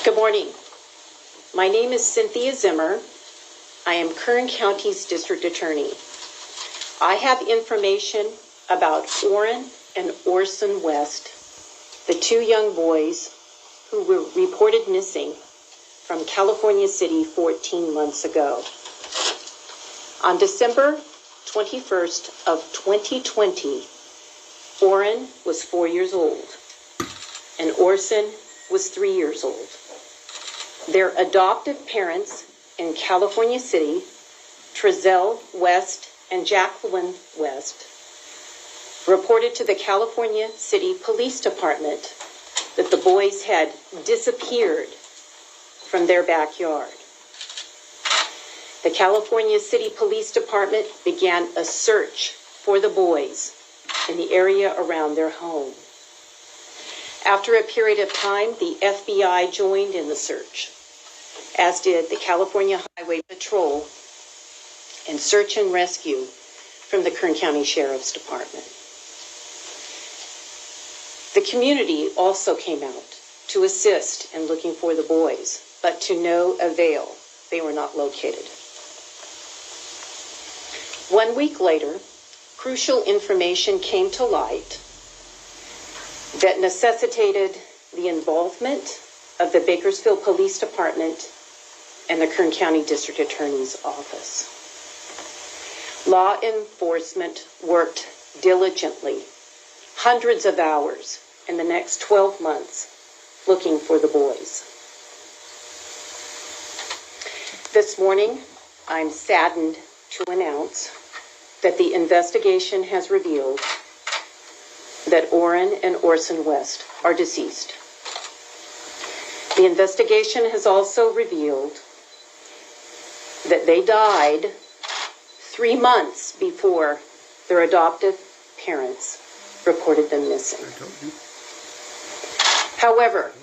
Good morning. My name is Cynthia Zimmer. I am Kern County's District Attorney. I have information about Orrin and Orson West, the two young boys who were reported missing from California City 14 months ago. On December 21st of 2020, Orrin was 4 years old and Orson was 3 years old. Their adoptive parents in California City, Trezell West and Jacqueline West, reported to the California City Police Department that the boys had disappeared from their backyard. The California City Police Department began a search for the boys in the area around their home. After a period of time, the FBI joined in the search, as did the California Highway Patrol and search and rescue from the Kern County Sheriff's Department. The community also came out to assist in looking for the boys, but to no avail. They were not located. 1 week later, crucial information came to light that necessitated the involvement of the Bakersfield Police Department and the Kern County District Attorney's Office. Law enforcement worked diligently, hundreds of hours in the next 12 months, looking for the boys. This morning, I'm saddened to announce that the investigation has revealed that Orrin and Orson West are deceased. The investigation has also revealed that they died 3 months before their adoptive parents reported them missing. However,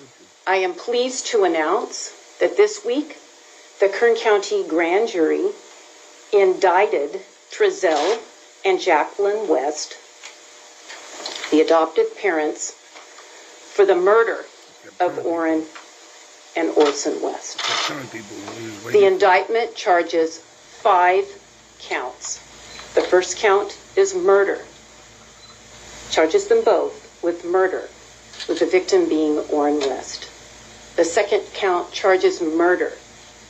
I am pleased to announce that this week, the Kern County Grand Jury indicted Trezell and Jacqueline West, the adoptive parents, for the murder of Orrin and Orson West. The indictment charges 5 counts. The first count is murder. Charges them both with murder, with the victim being Orrin West. The second count charges murder,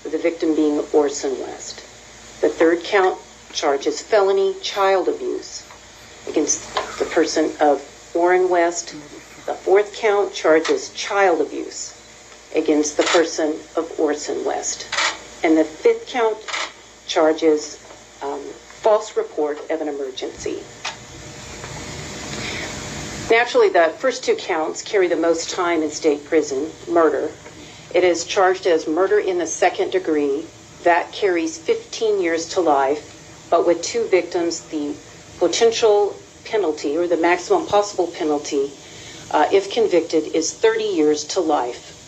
with the victim being Orson West. The third count charges felony child abuse against the person of Orrin West. The fourth count charges child abuse against the person of Orson West. And the fifth count charges false report of an emergency. Naturally, the first 2 counts carry the most time in state prison, murder. It is charged as murder in the second degree. That carries 15 years to life, but with 2 victims, the potential penalty, or the maximum possible penalty, if convicted, is 30 years to life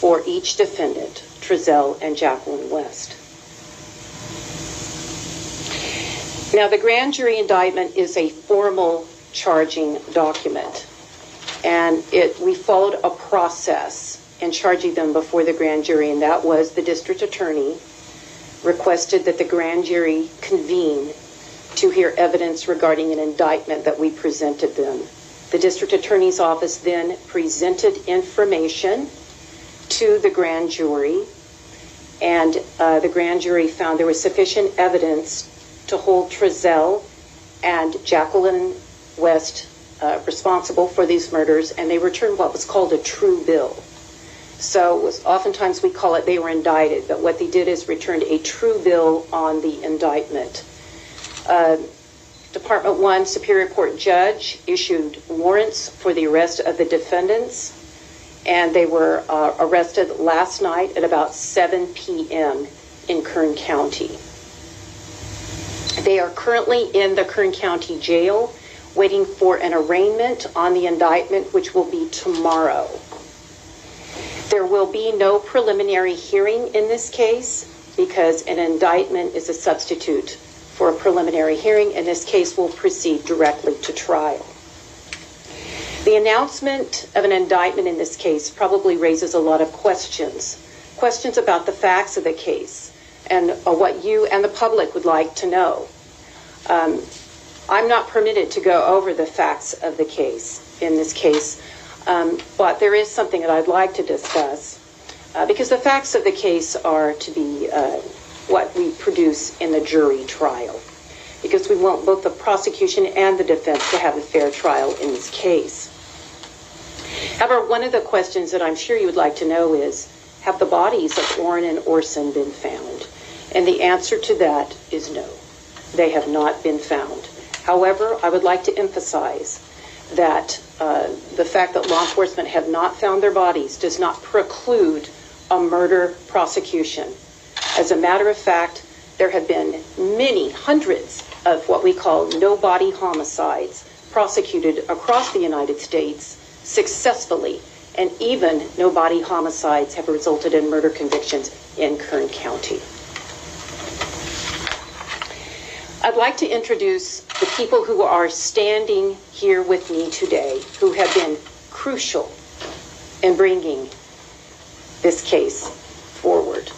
for each defendant, Trezell and Jacqueline West. Now, the grand jury indictment is a formal charging document, and we followed a process in charging them before the grand jury, and that was the district attorney requested that the grand jury convene to hear evidence regarding an indictment that we presented them. The district attorney's office then presented information to the grand jury, and the grand jury found there was sufficient evidence to hold Trezell and Jacqueline West responsible for these murders, and they returned what was called a true bill. So oftentimes we call it they were indicted, but what they did is returned a true bill on the indictment. Department 1 Superior Court judge issued warrants for the arrest of the defendants, and they were arrested last night at about 7 p.m. in Kern County. They are currently in the Kern County Jail waiting for an arraignment on the indictment, which will be tomorrow. There will be no preliminary hearing in this case because an indictment is a substitute for a preliminary hearing. In this case, will proceed directly to trial. The announcement of an indictment in this case probably raises a lot of questions about the facts of the case and what you and the public would like to know. I'm not permitted to go over the facts of the case in this case, but there is something that I'd like to discuss because the facts of the case are to be what we produce in the jury trial, because we want both the prosecution and the defense to have a fair trial in this case. However, one of the questions that I'm sure you would like to know is, have the bodies of Orrin and Orson been found? And the answer to that is no, they have not been found. However, I would like to emphasize that the fact that law enforcement have not found their bodies does not preclude a murder prosecution. As a matter of fact, there have been many hundreds of what we call no-body homicides prosecuted across the United States successfully, and even no-body homicides have resulted in murder convictions in Kern County. I'd like to introduce the people who are standing here with me today, who have been crucial in bringing this case forward.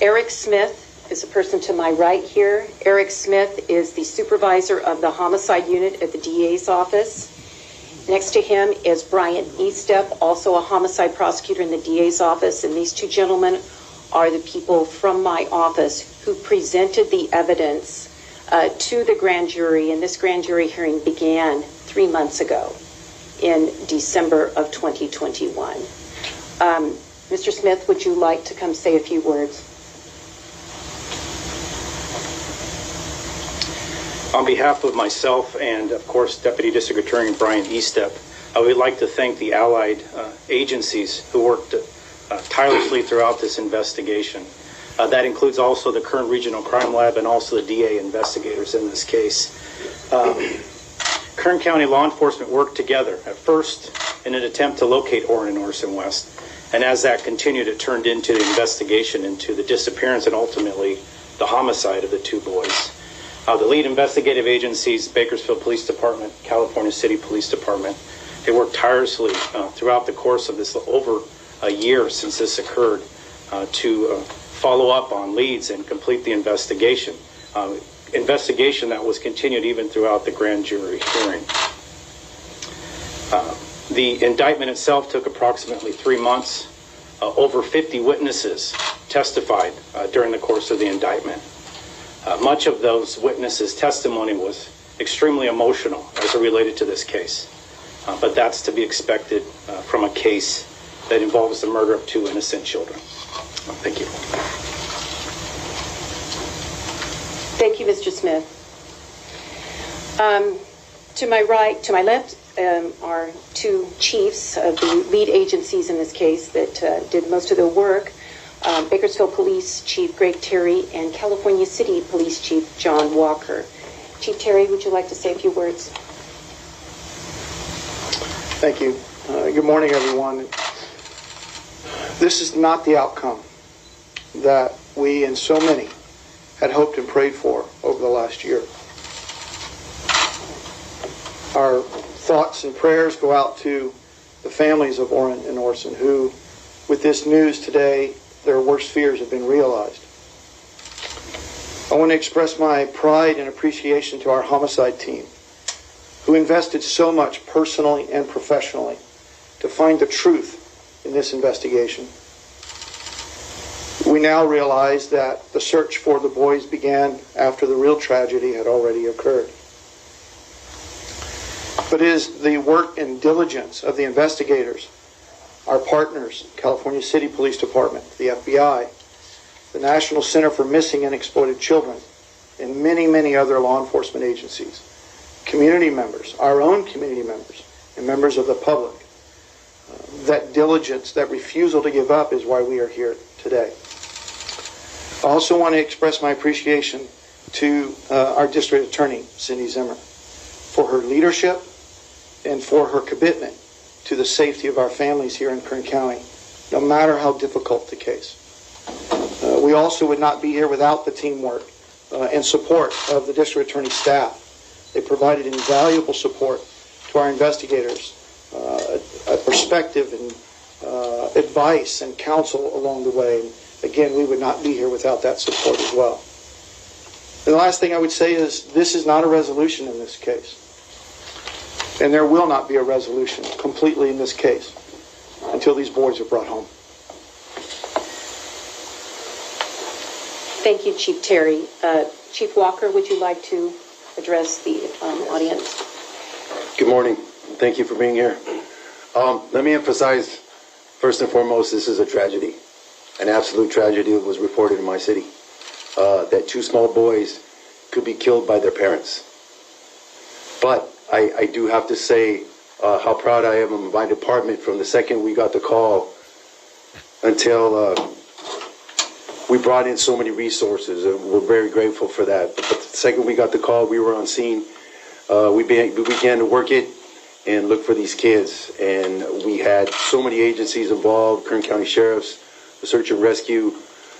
Eric Smith is the person to my right here. Eric Smith is the supervisor of the homicide unit at the DA's office. Next to him is Brian Estep, also a homicide prosecutor in the DA's office, and these two gentlemen are the people from my office who presented the evidence to the grand jury, and this grand jury hearing began 3 months ago in December of 2021. Mr. Smith, would you like to come say a few words? On behalf of myself and, of course, Deputy District Attorney Brian Estep, I would like to thank the allied agencies who worked tirelessly throughout this investigation. That includes also the Kern Regional Crime Lab and also the DA investigators in this case. Kern County law enforcement worked together at first in an attempt to locate Orrin and Orson West. And as that continued, it turned into the investigation into the disappearance and ultimately the homicide of the two boys. The lead investigative agencies, Bakersfield Police Department, California City Police Department, they worked tirelessly throughout the course of this over a year since this occurred to follow up on leads and complete the investigation. Investigation that was continued even throughout the grand jury hearing. The indictment itself took approximately 3 months. Over 50 witnesses testified during the course of the indictment. Much of those witnesses' testimony was extremely emotional as it related to this case. But that's to be expected from a case that involves the murder of 2 innocent children. Thank you. Thank you, Mr. Smith. To my right, to my left, are 2 chiefs of the lead agencies in this case that did most of the work. Bakersfield Police Chief Greg Terry and California City Police Chief John Walker. Chief Terry, would you like to say a few words? Thank you. Good morning, everyone. This is not the outcome that we and so many had hoped and prayed for over the last year. Our thoughts and prayers go out to the families of Orrin and Orson, who, with this news today, their worst fears have been realized. I want to express my pride and appreciation to our homicide team, who invested so much personally and professionally to find the truth in this investigation. We now realize that the search for the boys began after the real tragedy had already occurred. But it is the work and diligence of the investigators, our partners, California City Police Department, the FBI, the National Center for Missing and Exploited Children, and many, many other law enforcement agencies, community members, our own community members, and members of the public. That diligence, that refusal to give up is why we are here today. I also want to express my appreciation to our District Attorney, Cindy Zimmer, for her leadership and for her commitment to the safety of our families here in Kern County, no matter how difficult the case. We also would not be here without the teamwork and support of the District Attorney staff. They provided invaluable support to our investigators, a perspective and advice and counsel along the way. And again, we would not be here without that support as well. And the last thing I would say is this is not a resolution in this case. And there will not be a resolution completely in this case until these boys are brought home. Thank you, Chief Terry. Chief Walker, would you like to address the audience? Good morning. Thank you for being here. Let me emphasize, first and foremost, this is a tragedy, an absolute tragedy that was reported in my city, that two small boys could be killed by their parents. But I do have to say how proud I am of my department from the second we got the call until we brought in so many resources, and we're very grateful for that. But the second we got the call, we were on scene. We began to work it and look for these kids. And we had so many agencies involved, Kern County Sheriffs, the Search and Rescue,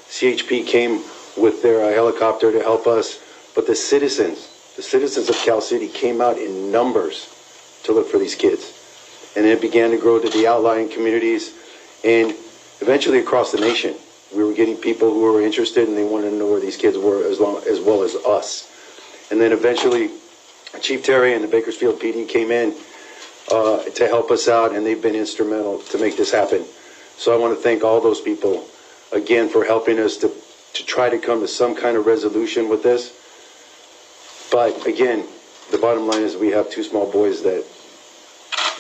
CHP came with their helicopter to help us. But the citizens of Cal City came out in numbers to look for these kids. And it began to grow to the outlying communities and eventually across the nation. We were getting people who were interested and they wanted to know where these kids were as well as us. And then eventually Chief Terry and the Bakersfield PD came in to help us out, and they've been instrumental to make this happen. So I want to thank all those people again for helping us to try to come to some kind of resolution with this. But again, the bottom line is we have two small boys that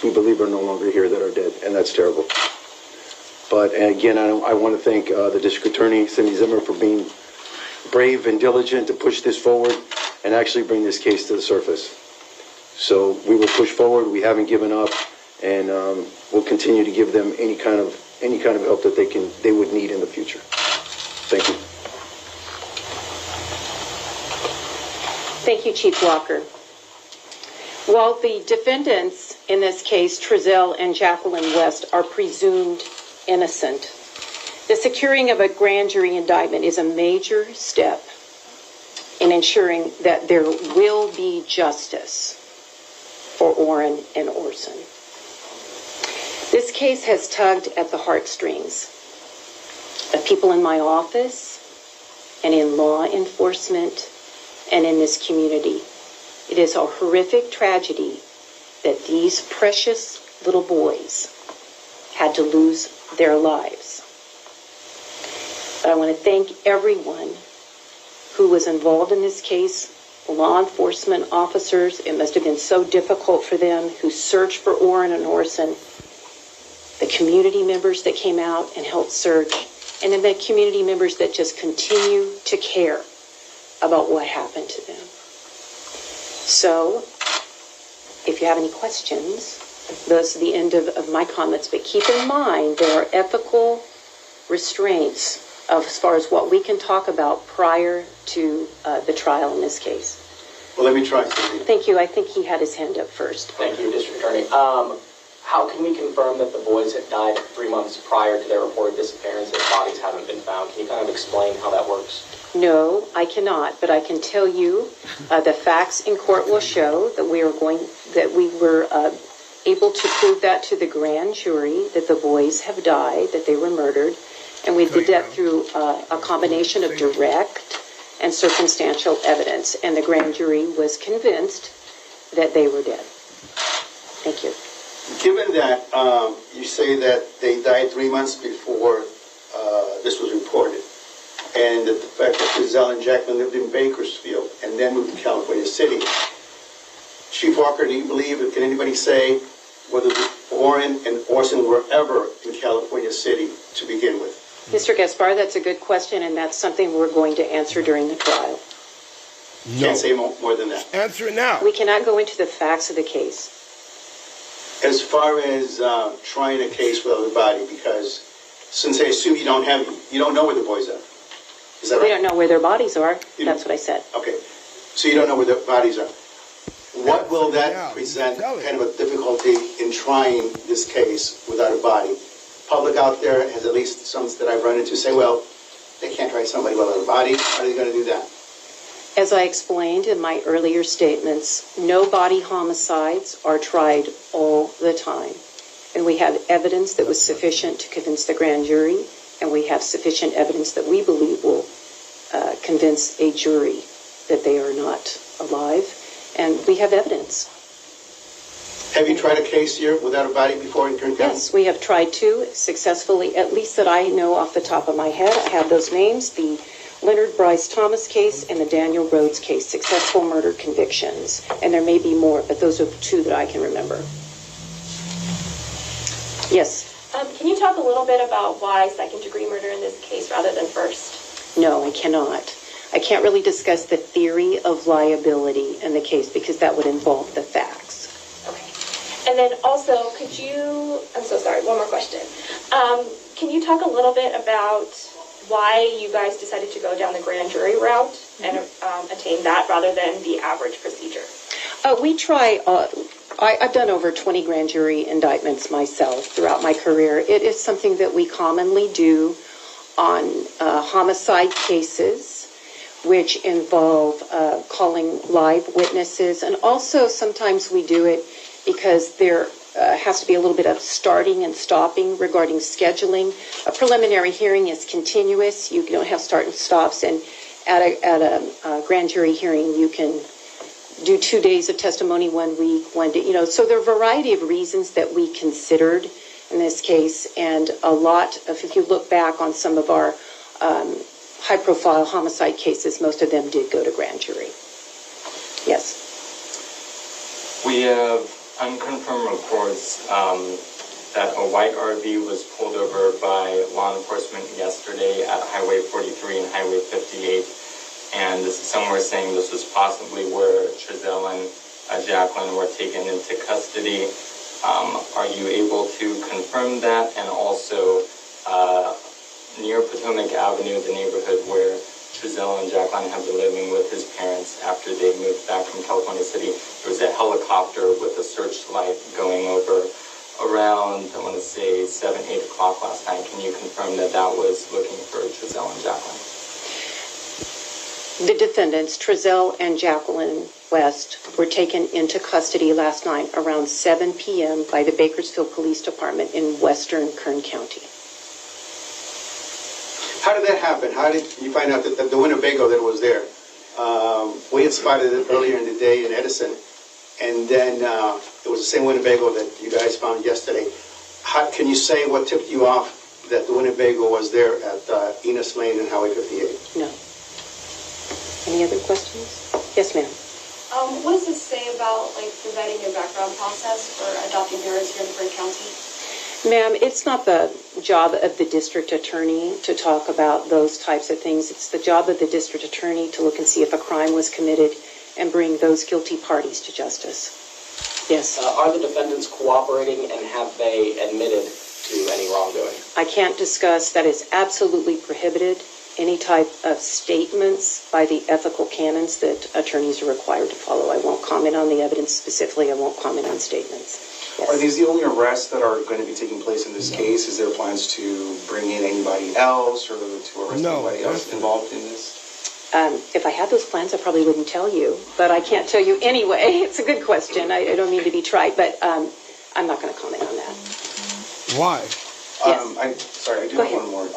we believe are no longer here that are dead, and that's terrible. But and again, I want to thank the District Attorney, Cindy Zimmer, for being brave and diligent to push this forward and actually bring this case to the surface. So we will push forward. We haven't given up, and we'll continue to give them any kind of help that they would need in the future. Thank you. Thank you, Chief Walker. While the defendants in this case, Trezell and Jacqueline West, are presumed innocent, the securing of a grand jury indictment is a major step in ensuring that there will be justice for Orrin and Orson. This case has tugged at the heartstrings of people in my office and in law enforcement and in this community. It is a horrific tragedy that these precious little boys had to lose their lives. But I want to thank everyone who was involved in this case, law enforcement officers. It must have been so difficult for them who searched for Orrin and Orson, the community members that came out and helped search, and then the community members that just continue to care about what happened to them. So, if you have any questions, those are the end of my comments. But keep in mind, there are ethical restraints as far as what we can talk about prior to the trial in this case. Well, let me try something. Thank you. I think he had his hand up first. Thank you, District Attorney. How can we confirm that the boys had died 3 months prior to their reported disappearance and bodies haven't been found? Can you kind of explain how that works? No, I cannot, but I can tell you the facts in court will show that we were able to prove that to the grand jury, that the boys have died, that they were murdered, and we did that through a combination of direct and circumstantial evidence, and the grand jury was convinced that they were dead. Thank you. Given that you say that they died 3 months before this was reported, and that the fact that Trezell and Jacqueline lived in Bakersfield and then moved to California City, Chief Walker, do you believe, can anybody say whether Orrin and Orson were ever in California City to begin with? Mr. Gaspar, that's a good question, and that's something we're going to answer during the trial. No. Can't say more than that. Answer it now. We cannot go into the facts of the case. As far as trying a case without a body, because since I assume you don't know where the boys are. Is that right? We don't know where their bodies are. That's what I said. Okay. So you don't know where their bodies are. What will that present kind of a difficulty in trying this case without a body? Public out there has at least some that I've run into say, well, they can't try somebody without a body. How are they going to do that? As I explained in my earlier statements, no body homicides are tried all the time. And we have evidence that was sufficient to convince the grand jury, and we have sufficient evidence that we believe will convince a jury that they are not alive. And we have evidence. Have you tried a case here without a body before in Kern County? Yes, we have tried to successfully, at least that I know off the top of my head. I have those names, the Leonard Bryce Thomas case and the Daniel Rhodes case, successful murder convictions. And there may be more, but those are the two that I can remember. Yes? Can you talk a little bit about why second-degree murder in this case rather than first? No, I cannot. I can't really discuss the theory of liability in the case because that would involve the facts. Okay. And then also, could you, I'm so sorry, one more question. Can you talk a little bit about why you guys decided to go down the grand jury route and attain that rather than the average procedure? We try, I've done over 20 grand jury indictments myself throughout my career. It is something that we commonly do on homicide cases, which involve calling live witnesses. And also sometimes we do it because there has to be a little bit of starting and stopping regarding scheduling. A preliminary hearing is continuous. You don't have start and stops. And at a grand jury hearing, you can do 2 days of testimony 1 week, 1 day, so there are a variety of reasons that we considered in this case. And a lot of, if you look back on some of our high-profile homicide cases, most of them did go to grand jury. Yes. We have unconfirmed reports that a white RV was pulled over by law enforcement yesterday at Highway 43 and Highway 58. And some were saying this was possibly where Trezell and Jacqueline were taken into custody. Are you able to confirm that? And also, near Potomac Avenue, the neighborhood where Trezell and Jacqueline have been living with his parents after they moved back from California City, there was a helicopter with a searchlight going over around, I want to say, 7, 8 o'clock last night. Can you confirm that that was looking for Trezell and Jacqueline? The defendants, Trezell and Jacqueline West, were taken into custody last night around 7 p.m. by the Bakersfield Police Department in western Kern County. How did that happen? How did you find out that the Winnebago that was there? We had spotted it earlier in the day in Edison, and then it was the same Winnebago that you guys found yesterday. How can you say what tipped you off that the Winnebago was there at Enos Lane and Highway 58? No. Any other questions? Yes, ma'am. What does this say about the vetting and background process for adopting parents here in Kern County? Ma'am, it's not the job of the district attorney to talk about those types of things. It's the job of the district attorney to look and see if a crime was committed and bring those guilty parties to justice. Yes. Are the defendants cooperating, and have they admitted to any wrongdoing? I can't discuss. That is absolutely prohibited. Any type of statements by the ethical canons that attorneys are required to follow. I won't comment on the evidence specifically. I won't comment on statements. Yes. Are these the only arrests that are going to be taking place in this case? Is there plans to bring in anybody else or to arrest anybody else involved in this? If I had those plans, I probably wouldn't tell you, but I can't tell you anyway. It's a good question. I don't mean to be trite, but I'm not going to comment on that. Why? Yes. I do have one more.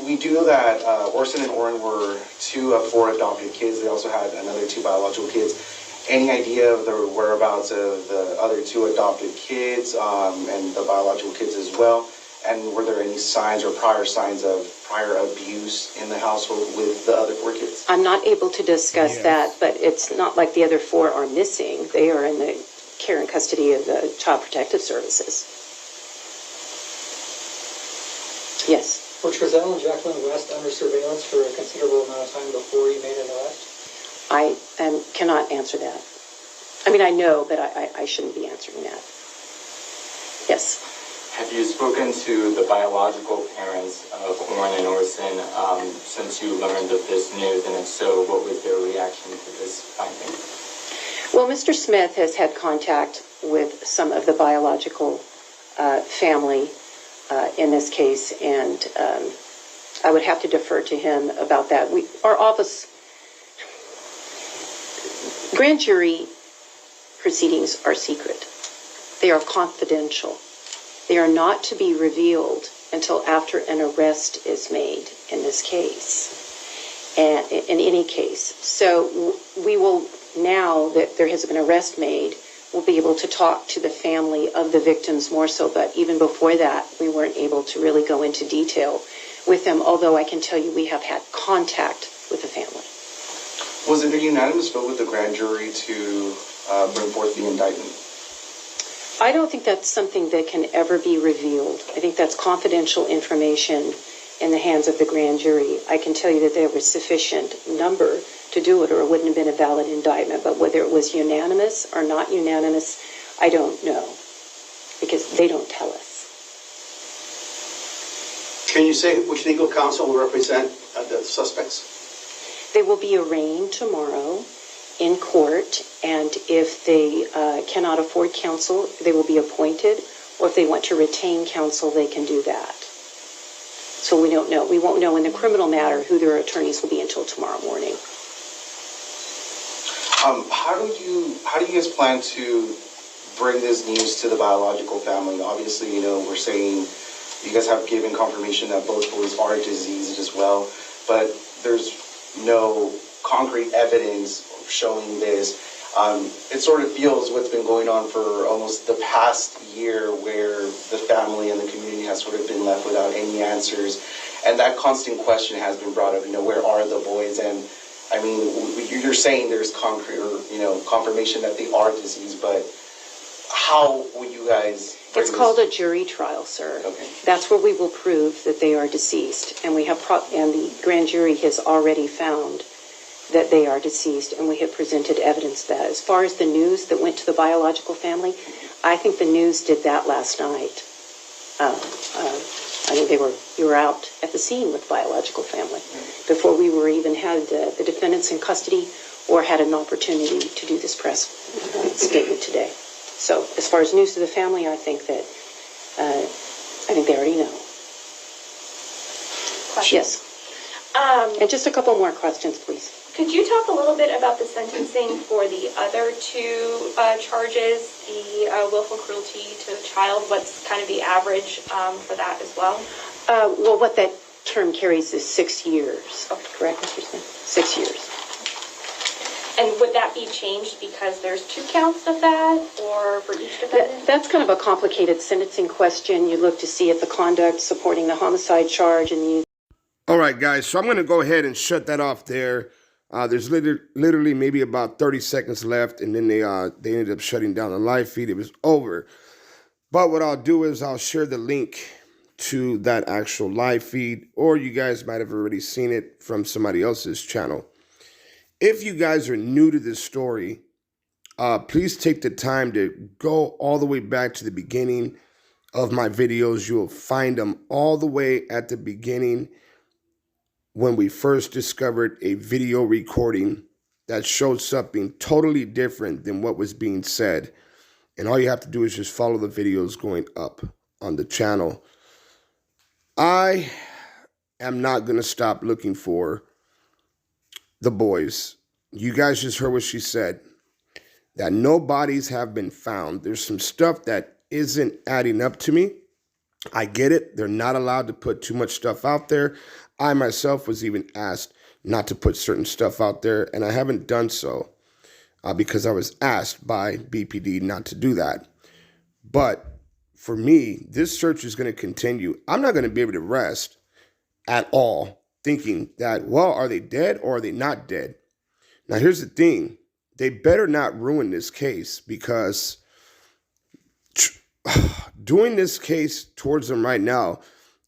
We do know that Orson and Orrin were 2 of 4 adopted kids. They also had another 2 biological kids. Any idea of the whereabouts of the other 2 adopted kids and the biological kids as well? And were there any signs or prior signs of prior abuse in the household with the other 4 kids? I'm not able to discuss that, but it's not like the other 4 are missing. They are in the care and custody of the Child Protective Services. Yes. Were Trezell and Jacqueline West under surveillance for a considerable amount of time before you made an arrest? I cannot answer that. I mean, I know, but I shouldn't be answering that. Yes. Have you spoken to the biological parents of Orrin and Orson since you learned of this news? And if so, what was their reaction to this finding? Well, Mr. Smith has had contact with some of the biological family in this case, and I would have to defer to him about that. Our office, Grand jury proceedings are secret. They are confidential. They are not to be revealed until after an arrest is made in this case, and in any case. So we will, now that there has been an arrest made, we'll be able to talk to the family of the victims more so, but even before that, we weren't able to really go into detail with them, although I can tell you we have had contact with the family. Was it a unanimous vote with the grand jury to bring forth the indictment? I don't think that's something that can ever be revealed. I think that's confidential information in the hands of the grand jury. I can tell you that there was sufficient number to do it, or it wouldn't have been a valid indictment. But whether it was unanimous or not unanimous, I don't know, because they don't tell us. Can you say which legal counsel will represent the suspects? They will be arraigned tomorrow in court, and if they cannot afford counsel, they will be appointed, or if they want to retain counsel, they can do that. So we don't know. We won't know in the criminal matter who their attorneys will be until tomorrow morning. How do you guys plan to bring this news to the biological family? Obviously, we're saying you guys have given confirmation that both boys are diseased as well, but there's no concrete evidence showing this. It sort of feels what's been going on for almost the past year, where the family and the community has sort of been left without any answers, and that constant question has been brought up. Where are the boys? And I mean, you're saying there's concrete or confirmation that they are diseased, but how will you guys? It's called a jury trial, sir. Okay. That's where we will prove that they are deceased, and and the grand jury has already found that they are deceased, and we have presented evidence that. As far as the news that went to the biological family, I think the news did that last night. I think you were out at the scene with the biological family before we were even had the defendants in custody or had an opportunity to do this press statement today. So as far as news to the family, I think that they already know. Questions? Yes. And just a couple more questions, please. Could you talk a little bit about the sentencing for the other two charges, the willful cruelty to a child? What's kind of the average for that as well? Well, what that term carries is 6 years. Okay. Correct, Mr. Smith? 6 years. And would that be changed because there's 2 counts of that, or for each defendant? That's kind of a complicated sentencing question. You look to see if the conduct supporting the homicide charge and the... All right, guys, so I'm going to go ahead and shut that off there. There's literally maybe about 30 seconds left, and then they ended up shutting down the live feed. It was over. But what I'll do is I'll share the link to that actual live feed, or you guys might have already seen it from somebody else's channel. If you guys are new to this story, please take the time to go all the way back to the beginning of my videos. You'll find them all the way at the beginning, when we first discovered a video recording that showed something totally different than what was being said. And all you have to do is just follow the videos going up on the channel. I am not going to stop looking for the boys. You guys just heard what she said, that no bodies have been found. There's some stuff that isn't adding up to me. I get it. They're not allowed to put too much stuff out there. I myself was even asked not to put certain stuff out there, and I haven't done so because I was asked by BPD not to do that. But for me, this search is going to continue. I'm not going to be able to rest at all thinking that, well, are they dead or are they not dead? Now, here's the thing. They better not ruin this case, because doing this case towards them right now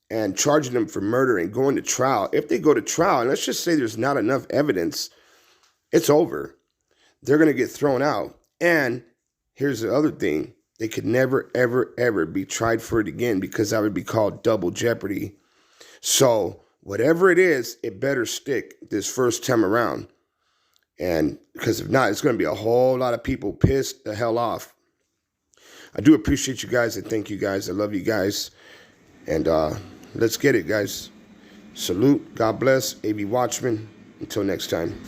and charging them for murder and going to trial, if they go to trial, and let's just say there's not enough evidence, it's over. They're going to get thrown out. And here's the other thing. They could never, ever, ever be tried for it again, because that would be called double jeopardy. So whatever it is, it better stick this first time around. And because if not, it's going to be a whole lot of people pissed the hell off. I do appreciate you guys, and thank you guys. I love you guys. And let's get it, guys. Salute. God bless. AV Watchmen. Until next time.